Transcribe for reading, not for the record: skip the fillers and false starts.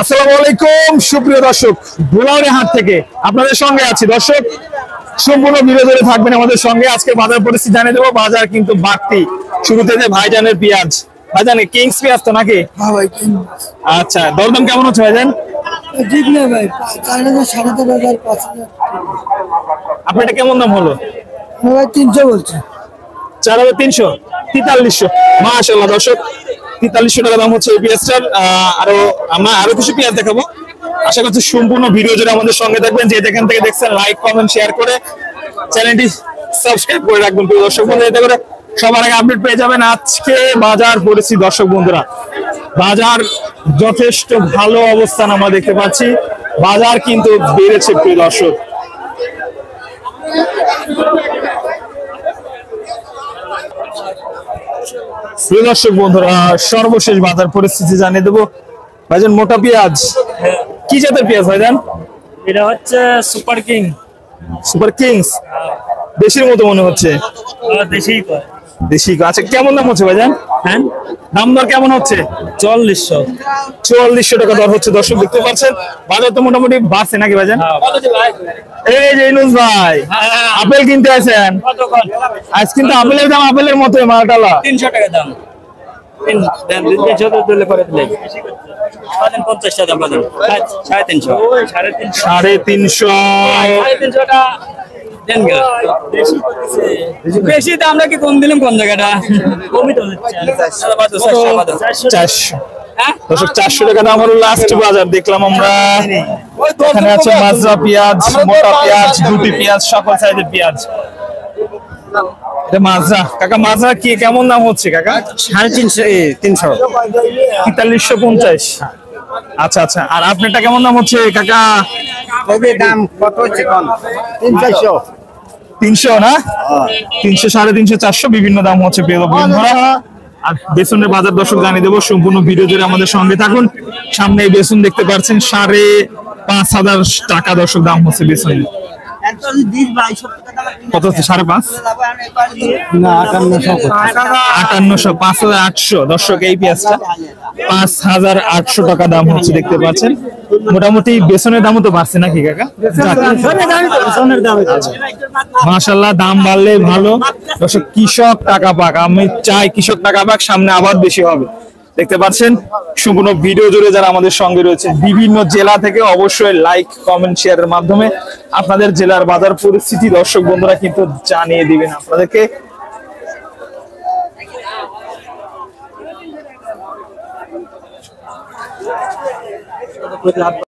আসসালামু আলাইকুম সুপ্রিয় দর্শক, ভোলাউড়ি হাট থেকে আপনাদের সঙ্গে আছি। দর্শক, সম্পূর্ণ ভিডিও ধরে থাকবেন আমাদের সঙ্গে। আজকে বাজার পরিস্থিতি জানিয়ে দেবো। বাজার কিন্তু বাড়তি। শুরুতে যে ভাইজানের পেঁয়াজ, ভাইজান কিংস পেঁয়াজ তো নাকি? আচ্ছা, দরদাম কেমন হচ্ছে ভাইজান? ঠিক না ভাই, 4,000, 4,500, 5,000। আপনার এটা কেমন দাম হলো? ভাই 300 বলছে। 4,300, 4300। মাশাআল্লাহ দর্শক, 4300 টাকা দাম হচ্ছে এই পেঁয়াজটার। আমরা আরো কিছু পেঁয়াজ দেখাবো। আশা করছি সম্পূর্ণ ভিডিও জুড়ে আমাদের সঙ্গে থাকবেন। যে যেখান থেকে দেখছেন লাইক, কমেন্ট, শেয়ার করে চ্যানেলটি সাবস্ক্রাইব করে রাখবেন প্রিয় দর্শক বন্ধু। এতে করে সবার আগে আপডেট পেয়ে যাবেন। আজকে বাজার পরিস্থিতি দর্শক বন্ধুরা, বাজার যথেষ্ট ভালো অবস্থান আমরা দেখতে পাচ্ছি। বাজার কিন্তু বেড়েছে প্রিয় দর্শক। প্রিয় দর্শক বন্ধুরা, সর্বশেষ বাজার পরিস্থিতি জানিয়ে দেবো। ভাইজান মোটা পেঁয়াজ, কি জাতের পেঁয়াজ ভাইজান? এটা হচ্ছে সুপার কিং। সুপার কিংস, দেশির মতো মনে হচ্ছে। দেশি দেশি। আচ্ছা, কেমন দাম হচ্ছে ভাইজান? হ্যাঁ, দাম দর কেমন হচ্ছে? 4400। 4400 টাকা দর হচ্ছে। দর্শক দেখতে পাচ্ছেন, বাজার তো মোটামুটি বাড়ছে নাকি ভাইজান? এই যে ইনুস ভাই, আপেল কিনতে আছেন? আজ কিন্তু আপেলের দাম আপেলের মতোই মালটালা। 300 টাকা দাম। 300 দিলে করে দিলে 50 টাকা দাম বাজার। 350। 350। টা দেন গা। বেশি দাম নাকি কম দিলাম কোন জায়গাটা? কমই তো হচ্ছে। 400। দর্শক, 400 টাকা দাম হলো লাস্ট বাজার দেখলাম আমরা। এখানে আছে মাজরা পেঁয়াজ, মোটা পেঁয়াজ, দুটি পেঁয়াজ, সকল সাইজের পেঁয়াজ। এটা মাজরা। কাকা, মাজরা কি কেমন দাম হচ্ছে কাকা? 350। 4350। আচ্ছা আচ্ছা, আর আপনারটা কেমন দাম হচ্ছে কাকা? কবে দাম কত হচ্ছে কোন? 300। 300 না? 300, 350, 400 বিভিন্ন দাম হচ্ছে প্রিয় বন্ধুরা। আর বেসনের বাজার দর্শক জানিয়ে দেবো। সম্পূর্ণ ভিডিও জুড়ে আমাদের সঙ্গে থাকুন। সামনে এই বেসন দেখতে পাচ্ছেন 5,500 টাকা দর্শক দাম হচ্ছে বেসন। কত হচ্ছে? 5,500 না, 5800। 5,800 দর্শক। এই পেঁয়াজটা 5,800 টাকা দাম হচ্ছে দেখতে পাচ্ছেন। মোটামুটি বেসনের দামও তো বাড়ছে নাকি কাকা? মাশাআল্লাহ, দাম বাড়লে ভালো দর্শক। কৃষক টাকা পাক, আমি চাই কৃষক টাকা পাক, সামনে আবার বেশি হবে। দেখতে পাচ্ছেন সম্পূর্ণ ভিডিও জুড়ে যারা আমাদের সঙ্গে রয়েছে বিভিন্ন জেলা থেকে, অবশ্যই লাইক, কমেন্ট, শেয়ারের মাধ্যমে আপনাদের জেলার বাজার পরিস্থিতি দর্শক বন্ধুরা কিন্তু জানিয়ে দিবেন আপনাদেরকে।